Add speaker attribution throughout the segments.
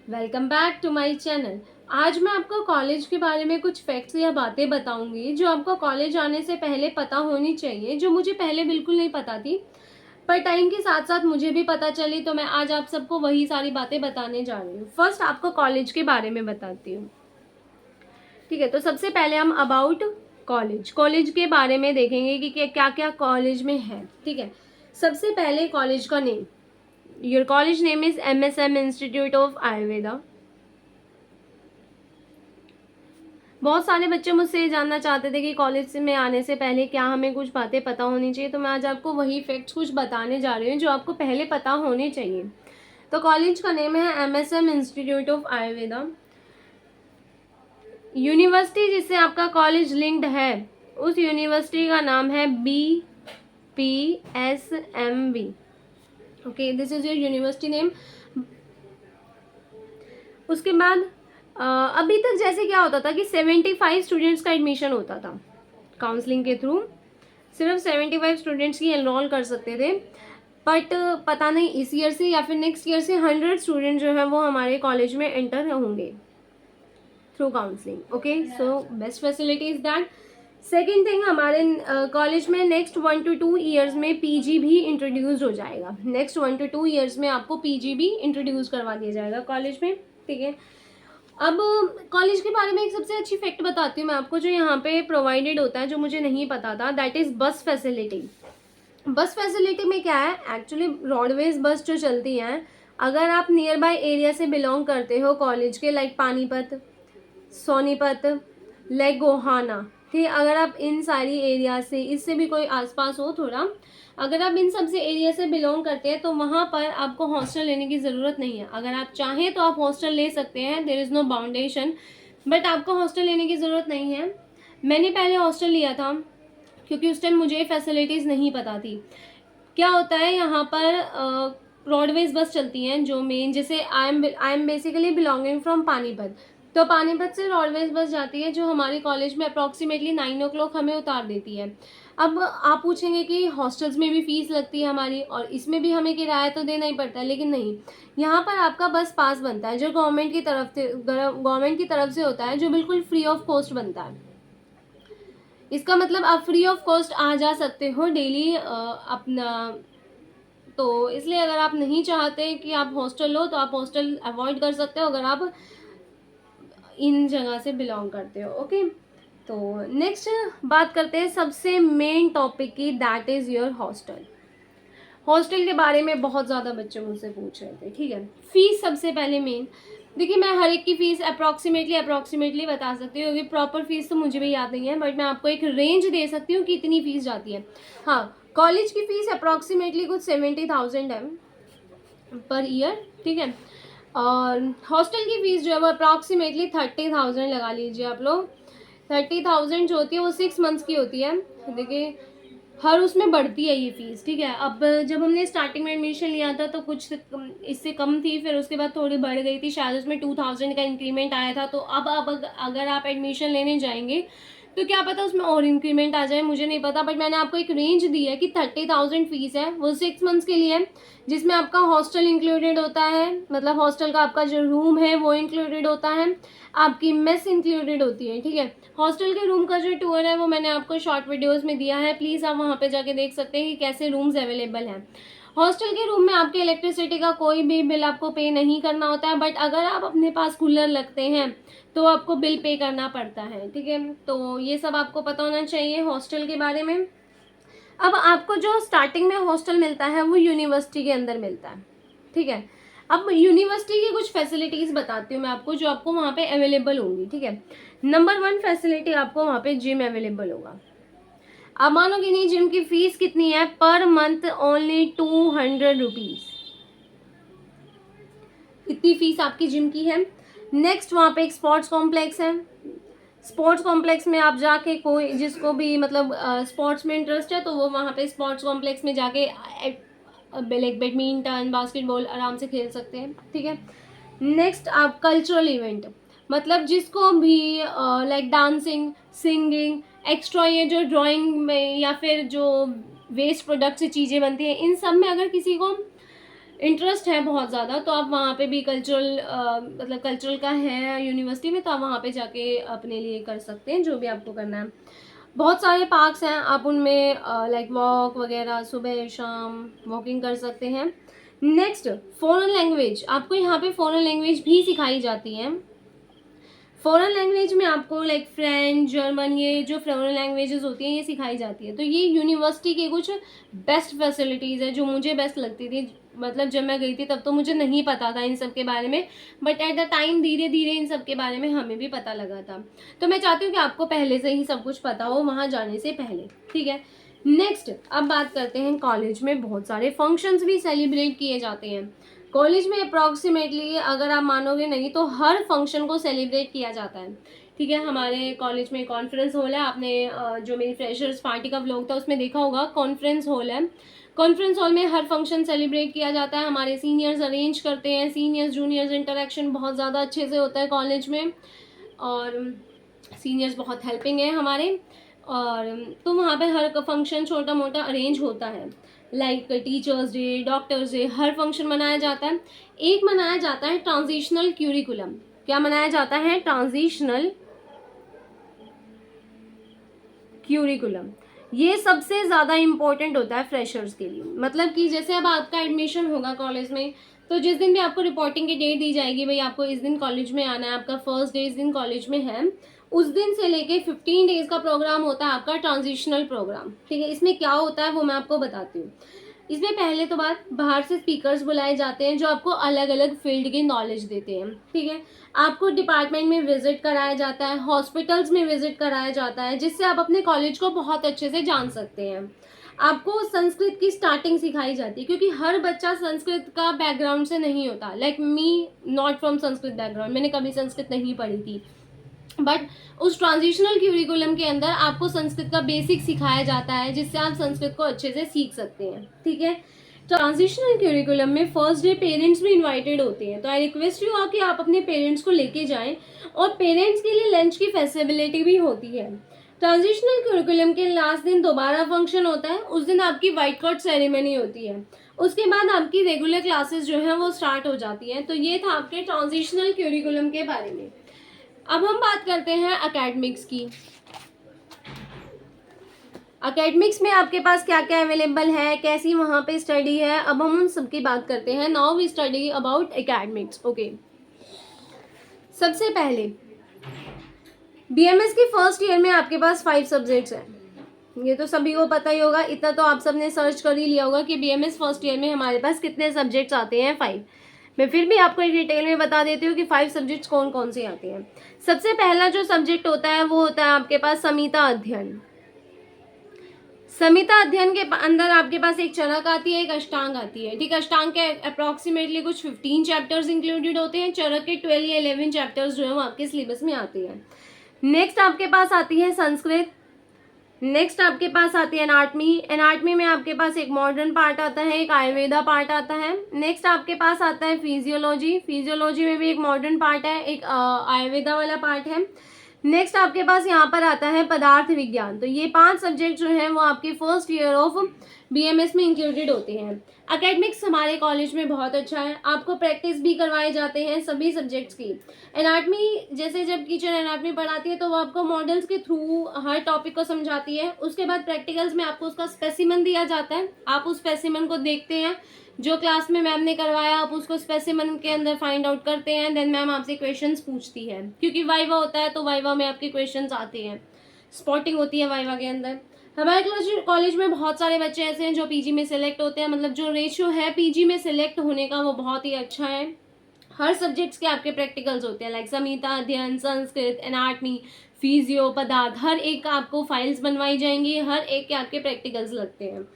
Speaker 1: Welcome back to my channel. आज मैं आपको कॉलेज के बारे में कुछ फैक्ट्स या बातें बताऊंगी जो आपको कॉलेज आने से पहले पता होनी चाहिए, जो मुझे पहले बिल्कुल नहीं पता थी, पर टाइम के साथ साथ मुझे भी पता चली, तो मैं आज आप सबको वही सारी बातें बताने जा रही हूँ। फर्स्ट आपको कॉलेज के बारे में बताती हूँ। ठीक है, तो सबसे पहले हम अबाउट कॉलेज के बारे में देखेंगे कि क्या क्या कॉलेज में है। ठीक है, सबसे पहले कॉलेज का name. Your college name is MSM institute of Ayurveda. बहुत सारे बच्चे मुझसे ये जानना चाहते थे कि कॉलेज में आने से पहले क्या हमें कुछ बातें पता होनी चाहिए, तो मैं आज आपको वही फैक्ट्स कुछ बताने जा रही हूँ जो आपको पहले पता होने चाहिए। तो कॉलेज का नेम है MSM institute of Ayurveda. University जिससे आपका कॉलेज लिंक्ड है, उस यूनिवर्सिटी का नाम है BPSMB। Okay, this is your university name. उसके बाद अभी तक जैसे क्या होता था कि 75 स्टूडेंट्स का एडमिशन होता था काउंसलिंग के थ्रू। सिर्फ 75 स्टूडेंट्स ही एनरोल कर सकते थे, बट पता नहीं इस ईयर से या फिर नेक्स्ट ईयर से 100 स्टूडेंट जो है वो हमारे कॉलेज में एंटर होंगे through counselling. Okay, so best facility is that. Second thing, हमारे कॉलेज में नेक्स्ट 1 to 2 ईयर्स में PG भी इंट्रोड्यूस हो जाएगा। नेक्स्ट 1 to 2 ईयर्स में आपको PG भी इंट्रोड्यूस करवा दिया जाएगा कॉलेज में। ठीक है, अब कॉलेज के बारे में एक सबसे अच्छी फैक्ट बताती हूँ मैं आपको, जो यहाँ पे प्रोवाइडेड होता है, जो मुझे नहीं पता था, दैट इज बस फैसिलिटी। बस फैसिलिटी में क्या है, एक्चुअली रोडवेज बस जो चलती हैं, अगर आप नियर बाय एरिया से बिलोंग करते हो कॉलेज के, लाइक पानीपत, सोनीपत, लाइक गोहाना, ठीक है, अगर आप इन सारी एरिया से, इससे भी कोई आसपास हो थोड़ा, अगर आप इन सब से एरिया से बिलोंग करते हैं, तो वहाँ पर आपको हॉस्टल लेने की ज़रूरत नहीं है। अगर आप चाहें तो आप हॉस्टल ले सकते हैं, there is no boundation, but आपको हॉस्टल लेने की ज़रूरत नहीं है। मैंने पहले हॉस्टल लिया था क्योंकि उस टाइम मुझे फैसिलिटीज़ नहीं पता थी। क्या होता है यहाँ पर, रोडवेज बस चलती हैं जो मेन, जैसे I am basically belonging from Panipat, तो पानीपत से रोडवेज बस जाती है जो हमारे कॉलेज में अप्रॉक्सीमेटली 9 o'clock हमें उतार देती है। अब आप पूछेंगे कि हॉस्टल्स में भी फीस लगती है हमारी, और इसमें भी हमें किराया तो देना ही पड़ता है, लेकिन नहीं, यहाँ पर आपका बस पास बनता है जो गवर्नमेंट की तरफ से होता है, जो बिल्कुल फ्री ऑफ कॉस्ट बनता है। इसका मतलब आप फ्री ऑफ कॉस्ट आ जा सकते हो डेली अपना। तो इसलिए अगर आप नहीं चाहते कि आप हॉस्टल लो, तो आप हॉस्टल अवॉइड कर सकते हो अगर आप इन जगह से बिलोंग करते हो। ओके, तो नेक्स्ट बात करते हैं सबसे मेन टॉपिक की, that is your hostel. Hostel के बारे में बहुत ज़्यादा बच्चे मुझसे पूछ रहे थे। ठीक है, फीस सबसे पहले मेन। देखिए, मैं हर एक की फ़ीस अप्रॉक्सीमेटली बता सकती हूँ, क्योंकि प्रॉपर फीस तो मुझे भी याद नहीं है, बट मैं आपको एक रेंज दे सकती हूँ कि इतनी फ़ीस जाती है। हाँ, कॉलेज की फ़ीस अप्रॉक्सीमेटली कुछ 70,000 है पर ईयर। ठीक है, और हॉस्टल की फ़ीस जो है वो अप्रॉक्सीमेटली 30,000 लगा लीजिए आप लोग। 30,000 जो होती है वो 6 मंथ्स की होती है। देखिए, हर उसमें बढ़ती है ये फीस। ठीक है, अब जब हमने स्टार्टिंग में एडमिशन लिया था तो कुछ इससे कम थी, फिर उसके बाद थोड़ी बढ़ गई थी, शायद उसमें 2,000 का इंक्रीमेंट आया था। तो अब अगर आप एडमिशन लेने जाएंगे तो क्या पता उसमें और इंक्रीमेंट आ जाए, मुझे नहीं पता, बट मैंने आपको एक रेंज दी है कि 30,000 फीस है, वो 6 मंथ्स के लिए है, जिसमें आपका हॉस्टल इंक्लूडेड होता है, मतलब हॉस्टल का आपका जो रूम है वो इंक्लूडेड होता है, आपकी मेस इंक्लूडेड होती है। ठीक है, हॉस्टल के रूम का जो टूर है वो मैंने आपको शॉर्ट वीडियोस में दिया है, प्लीज़ आप वहाँ पे जाके देख सकते हैं कि कैसे रूम्स अवेलेबल हैं। हॉस्टल के रूम में आपके इलेक्ट्रिसिटी का कोई भी बिल आपको पे नहीं करना होता है, बट अगर आप अपने पास कूलर लगते हैं तो आपको बिल पे करना पड़ता है। ठीक है, तो ये सब आपको पता होना चाहिए हॉस्टल के बारे में। अब आपको जो स्टार्टिंग में हॉस्टल मिलता है वो यूनिवर्सिटी के अंदर मिलता है। ठीक है, अब यूनिवर्सिटी की कुछ फैसिलिटीज़ बताती हूँ मैं आपको, जो आपको वहाँ पे अवेलेबल होंगी। ठीक है, नंबर 1 फैसिलिटी, आपको वहाँ पे जिम अवेलेबल होगा। आप मानोगे नहीं, जिम की फीस कितनी है, पर मंथ ओनली 200 रुपीज़, इतनी फीस आपकी जिम की है। नेक्स्ट, वहाँ पे एक स्पोर्ट्स कॉम्प्लेक्स है। स्पोर्ट्स कॉम्प्लेक्स में आप जाके, कोई जिसको भी मतलब स्पोर्ट्स में इंटरेस्ट है, तो वो वहाँ पे स्पोर्ट्स कॉम्प्लेक्स में जाके लाइक बैडमिंटन, बास्केटबॉल आराम से खेल सकते हैं। ठीक है, नेक्स्ट, आप कल्चरल इवेंट, मतलब जिसको भी लाइक डांसिंग, सिंगिंग, एक्स्ट्रा ये जो ड्राइंग में या फिर जो वेस्ट प्रोडक्ट से चीज़ें बनती हैं, इन सब में अगर किसी को इंटरेस्ट है बहुत ज़्यादा, तो आप वहाँ पे भी कल्चरल मतलब कल्चरल का है यूनिवर्सिटी में, तो आप वहाँ पे जाके अपने लिए कर सकते हैं जो भी आपको करना है। बहुत सारे पार्क्स हैं, आप उनमें लाइक वॉक वगैरह सुबह शाम वॉकिंग कर सकते हैं। नेक्स्ट, फॉरेन लैंग्वेज, आपको यहाँ पे फॉरेन लैंग्वेज भी सिखाई जाती है। फॉरेन लैंग्वेज में आपको लाइक फ्रेंच, जर्मन, ये जो फॉरेन लैंग्वेजेस होती हैं ये सिखाई जाती है। तो ये यूनिवर्सिटी के कुछ बेस्ट फैसिलिटीज़ है जो मुझे बेस्ट लगती थी। मतलब जब मैं गई थी तब तो मुझे नहीं पता था इन सब के बारे में, बट एट द टाइम धीरे धीरे इन सब के बारे में हमें भी पता लगा था। तो मैं चाहती हूँ कि आपको पहले से ही सब कुछ पता हो वहाँ जाने से पहले, ठीक है। नेक्स्ट, अब बात करते हैं कॉलेज में बहुत सारे फंक्शंस भी सेलिब्रेट किए जाते हैं। कॉलेज में अप्रॉक्सीमेटली अगर आप मानोगे नहीं तो हर फंक्शन को सेलिब्रेट किया जाता है, ठीक है। हमारे कॉलेज में कॉन्फ्रेंस हॉल है, आपने जो मेरी फ्रेशर्स पार्टी का व्लॉग था उसमें देखा होगा, कॉन्फ्रेंस हॉल है। कॉन्फ्रेंस हॉल में हर फंक्शन सेलिब्रेट किया जाता है, हमारे सीनियर्स अरेंज करते हैं। सीनियर्स जूनियर्स इंटरेक्शन बहुत ज़्यादा अच्छे से होता है कॉलेज में, और सीनियर्स बहुत हेल्पिंग है हमारे। और तो वहाँ पे हर फंक्शन छोटा मोटा अरेंज होता है, like teachers day, doctors day, हर फंक्शन मनाया जाता है। एक मनाया जाता है ट्रांजिशनल क्यूरिकुलम। क्या मनाया जाता है? Transitional curriculum. ये सबसे ज़्यादा इम्पोर्टेंट होता है फ्रेशर्स के लिए। मतलब कि जैसे अब आपका एडमिशन होगा कॉलेज में, तो जिस दिन भी आपको रिपोर्टिंग की डेट दी जाएगी, भाई आपको इस दिन कॉलेज में आना है, आपका फर्स्ट डे इस दिन कॉलेज में है, उस दिन से लेके 15 डेज का प्रोग्राम होता है आपका ट्रांजिशनल प्रोग्राम, ठीक है। इसमें क्या होता है वो मैं आपको बताती हूँ। इसमें पहले तो बात, बाहर से स्पीकर्स बुलाए जाते हैं जो आपको अलग अलग फील्ड की नॉलेज देते हैं, ठीक है। आपको डिपार्टमेंट में विजिट कराया जाता है, हॉस्पिटल्स में विजिट कराया जाता है, जिससे आप अपने कॉलेज को बहुत अच्छे से जान सकते हैं। आपको संस्कृत की स्टार्टिंग सिखाई जाती है, क्योंकि हर बच्चा संस्कृत का बैकग्राउंड से नहीं होता। Like me not from Sanskrit background, मैंने कभी संस्कृत नहीं पढ़ी थी, बट उस ट्रांजिशनल क्यूरिकुलम के अंदर आपको संस्कृत का बेसिक सिखाया जाता है, जिससे आप संस्कृत को अच्छे से सीख सकते हैं, ठीक है। ट्रांजिशनल क्यूरिकुलम में फर्स्ट डे पेरेंट्स भी इनवाइटेड होते हैं, तो आई रिक्वेस्ट यू कि आप अपने पेरेंट्स को लेके जाएं, और पेरेंट्स के लिए लंच की फैसिलिटी भी होती है। ट्रांजिशनल क्यूरिकुलम के लास्ट दिन दोबारा फंक्शन होता है, उस दिन आपकी व्हाइट कोट सेरेमनी होती है। उसके बाद आपकी रेगुलर क्लासेस जो है वो स्टार्ट हो जाती हैं। तो ये था आपके ट्रांजिशनल क्यूरिकुलम के बारे में। अब हम बात करते हैं एकेडमिक्स की। एकेडमिक्स में आपके पास क्या क्या अवेलेबल है, कैसी वहाँ पे स्टडी है, अब हम उन सब की बात करते हैं। Now we study about academics, okay. सबसे पहले बीएमएस की फर्स्ट ईयर में आपके पास 5 सब्जेक्ट्स हैं, ये तो सभी को पता ही होगा। इतना तो आप सबने सर्च कर ही लिया होगा कि बीएमएस फर्स्ट ईयर में हमारे पास कितने सब्जेक्ट्स आते हैं, 5। मैं फिर भी आपको एक डिटेल में बता देती हूँ कि 5 सब्जेक्ट्स कौन कौन से आते हैं। सबसे पहला जो सब्जेक्ट होता है वो होता है आपके पास संहिता अध्ययन। संहिता अध्ययन के अंदर आपके पास एक चरक आती है, एक अष्टांग आती है, ठीक है। अष्टांग के अप्रॉक्सीमेटली कुछ 15 चैप्टर्स इंक्लूडेड होते हैं, चरक के 12 या 11 चैप्टर्स जो है वो आपके सिलेबस में आते हैं। नेक्स्ट आपके पास आती है संस्कृत। नेक्स्ट आपके पास आती है एनाटमी। एनाटमी में आपके पास एक मॉडर्न पार्ट आता है, एक आयुर्वेदा पार्ट आता है। नेक्स्ट आपके पास आता है फिजियोलॉजी। फिजियोलॉजी में भी एक मॉडर्न पार्ट है, एक आयुर्वेदा वाला पार्ट है। नेक्स्ट आपके पास यहाँ पर आता है पदार्थ विज्ञान। तो ये 5 सब्जेक्ट जो हैं वो आपके फर्स्ट ईयर ऑफ बीएमएस में इंक्लूडेड होते हैं। एकेडमिक्स हमारे कॉलेज में बहुत अच्छा है, आपको प्रैक्टिस भी करवाए जाते हैं सभी सब्जेक्ट्स की। एनाटमी, जैसे जब टीचर एनाटमी पढ़ाती है तो वो आपको मॉडल्स के थ्रू हर टॉपिक को समझाती है। उसके बाद प्रैक्टिकल्स में आपको उसका स्पेसिमन दिया जाता है, आप उस स्पेसिमन को देखते हैं, जो क्लास में मैम ने करवाया आप उसको स्पेसिमन के अंदर फाइंड आउट करते हैं। देन मैम आपसे क्वेश्चंस पूछती है, क्योंकि वाइवा होता है तो वाइवा में आपके क्वेश्चंस आते हैं, स्पॉटिंग होती है वाइवा के अंदर। हमारे कॉलेज में बहुत सारे बच्चे ऐसे हैं जो पीजी में सिलेक्ट होते हैं, मतलब जो रेशियो है पीजी में सिलेक्ट होने का वो बहुत ही अच्छा है। हर सब्जेक्ट्स के आपके प्रैक्टिकल्स होते हैं, लाइक संहिता अध्ययन, संस्कृत, एनाटमी, फिजियो, पदार्थ, हर एक का आपको फाइल्स बनवाई जाएंगी, हर एक के आपके प्रैक्टिकल्स लगते हैं।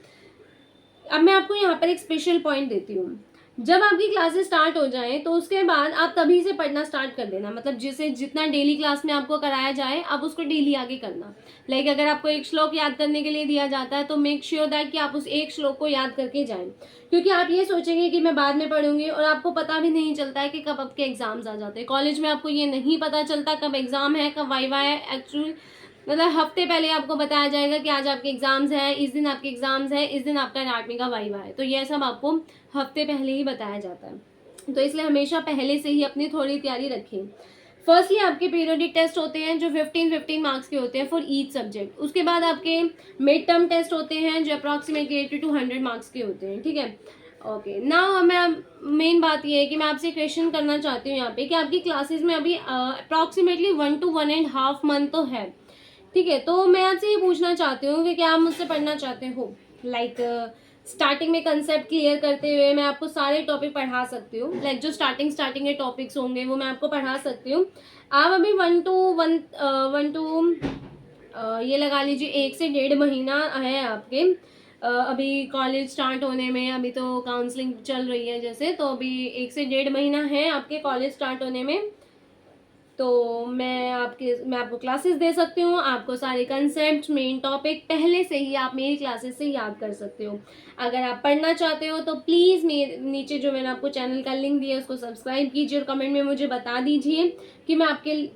Speaker 1: अब मैं आपको यहाँ पर एक स्पेशल पॉइंट देती हूँ। जब आपकी क्लासेस स्टार्ट हो जाएं तो उसके बाद आप तभी से पढ़ना स्टार्ट कर देना, मतलब जिसे जितना डेली क्लास में आपको कराया जाए आप उसको डेली आगे करना। लाइक अगर आपको एक श्लोक याद करने के लिए दिया जाता है तो मेक श्योर दैट कि आप उस एक श्लोक को याद करके जाएं, क्योंकि आप ये सोचेंगे कि मैं बाद में पढ़ूंगी और आपको पता भी नहीं चलता है कि कब आपके एग्जाम्स आ जाते हैं। कॉलेज में आपको ये नहीं पता चलता कब एग्जाम है, कब वाइवा है। एक्चुअली मतलब हफ्ते पहले आपको बताया जाएगा कि आज आपके एग्जाम्स हैं, इस दिन आपके एग्जाम्स हैं, इस दिन आपका एनाटॉमी का वाइवा है। तो ये सब आपको हफ्ते पहले ही बताया जाता है। तो इसलिए हमेशा पहले से ही अपनी थोड़ी तैयारी रखें। फर्स्टली आपके पीरियडिक टेस्ट होते हैं जो 15 मार्क्स के होते हैं फॉर ईच सब्जेक्ट। उसके बाद आपके मिड टर्म टेस्ट होते हैं जो अप्रॉक्सीमेटली 80 to 100 मार्क्स के होते हैं, ठीक है। ओके, नाउ मैं मेन बात ये है कि मैं आपसे क्वेश्चन करना चाहती हूँ यहाँ पे कि आपकी क्लासेस में अभी अप्रॉक्सीमेटली 1 to 1.5 मंथ तो है, ठीक है। तो मैं आपसे ये पूछना चाहती हूँ कि क्या आप मुझसे पढ़ना चाहते हो। लाइक स्टार्टिंग में कंसेप्ट क्लियर करते हुए मैं आपको सारे टॉपिक पढ़ा सकती हूँ। लाइक जो स्टार्टिंग के टॉपिक्स होंगे वो मैं आपको पढ़ा सकती हूँ। आप अभी वन टू ये लगा लीजिए 1 से 1.5 महीना है आपके अभी कॉलेज स्टार्ट होने में। अभी तो काउंसलिंग चल रही है जैसे, तो अभी 1 से 1.5 महीना है आपके कॉलेज स्टार्ट होने में। तो मैं आपको क्लासेस दे सकती हूँ, आपको सारे कंसेप्ट मेन टॉपिक पहले से ही आप मेरी क्लासेस से याद कर सकते हो। अगर आप पढ़ना चाहते हो तो प्लीज़ मेरे नीचे जो मैंने आपको चैनल का लिंक दिया है उसको सब्सक्राइब कीजिए और कमेंट में मुझे बता दीजिए कि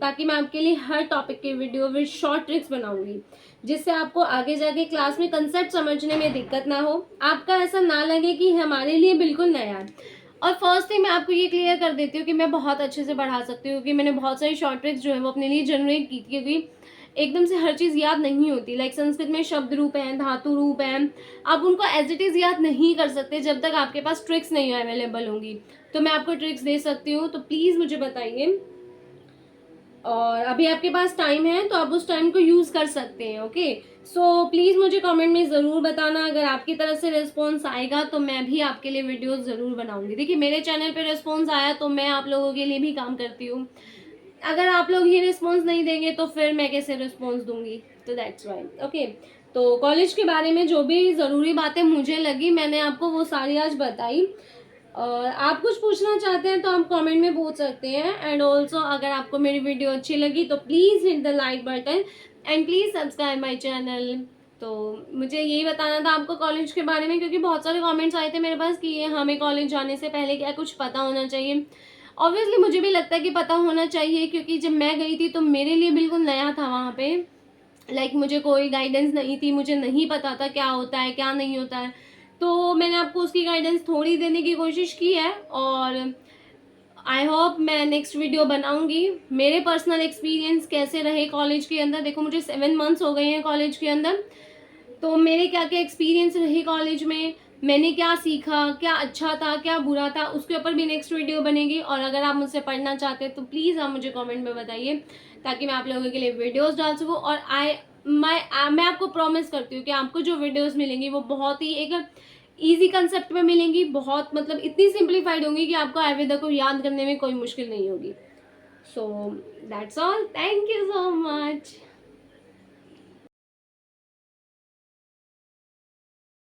Speaker 1: ताकि मैं आपके लिए हर टॉपिक के वीडियो विद शॉर्ट ट्रिक्स बनाऊंगी, जिससे आपको आगे जाके क्लास में कंसेप्ट समझने में दिक्कत ना हो, आपका ऐसा ना लगे कि हमारे लिए बिल्कुल नया है। और फर्स्ट थिंग मैं आपको ये क्लियर कर देती हूँ कि मैं बहुत अच्छे से पढ़ा सकती हूँ, क्योंकि मैंने बहुत सारी शॉर्ट ट्रिक्स जो है वो अपने लिए जनरेट की थी। क्योंकि एकदम से हर चीज़ याद नहीं होती। लाइक संस्कृत में शब्द रूप हैं, धातु रूप हैं, आप उनको एज इट इज़ याद नहीं कर सकते जब तक आपके पास ट्रिक्स नहीं अवेलेबल होंगी। तो मैं आपको ट्रिक्स दे सकती हूँ, तो प्लीज़ मुझे बताइए। और अभी आपके पास टाइम है तो आप उस टाइम को यूज़ कर सकते हैं। ओके, सो प्लीज़ मुझे कमेंट में ज़रूर बताना। अगर आपकी तरफ से रिस्पॉन्स आएगा तो मैं भी आपके लिए वीडियोस ज़रूर बनाऊंगी। देखिए, मेरे चैनल पे रिस्पॉन्स आया तो मैं आप लोगों के लिए भी काम करती हूँ। अगर आप लोग ही रिस्पॉन्स नहीं देंगे तो फिर मैं कैसे रिस्पॉन्स दूंगी। तो दैट्स वाई। ओके, तो कॉलेज के बारे में जो भी ज़रूरी बातें मुझे लगी मैंने आपको वो सारी आज बताई। और आप कुछ पूछना चाहते हैं तो आप कमेंट में पूछ सकते हैं। एंड ऑल्सो अगर आपको मेरी वीडियो अच्छी लगी तो please hit the like button and please subscribe my channel. तो मुझे यही बताना था आपको कॉलेज के बारे में, क्योंकि बहुत सारे कमेंट्स आए थे मेरे पास कि ये हमें कॉलेज जाने से पहले क्या कुछ पता होना चाहिए। ऑब्वियसली मुझे भी लगता है कि पता होना चाहिए, क्योंकि जब मैं गई थी तो मेरे लिए बिल्कुल नया था वहाँ पे। लाइक मुझे कोई गाइडेंस नहीं थी, मुझे नहीं पता था क्या होता है क्या नहीं होता है। तो मैंने आपको उसकी गाइडेंस थोड़ी देने की कोशिश की है। और आई होप मैं नेक्स्ट वीडियो बनाऊंगी मेरे पर्सनल एक्सपीरियंस कैसे रहे कॉलेज के अंदर। देखो, मुझे 7 मंथ्स हो गए हैं कॉलेज के अंदर, तो मेरे क्या क्या एक्सपीरियंस रहे कॉलेज में, मैंने क्या सीखा, क्या अच्छा था क्या बुरा था, उसके ऊपर भी नेक्स्ट वीडियो बनेगी। और अगर आप मुझसे पढ़ना चाहते हैं तो प्लीज़ आप मुझे कमेंट में बताइए, ताकि मैं आप लोगों के लिए वीडियोस डाल सकूँ। और मैं आपको प्रॉमिस करती हूँ कि आपको जो वीडियोस मिलेंगी वो बहुत ही एक ईजी कंसेप्ट में मिलेंगी। बहुत मतलब इतनी सिंप्लीफाइड होंगी कि आपको आयुर्वेदा को याद करने में कोई मुश्किल नहीं होगी। So that's all, thank you so much.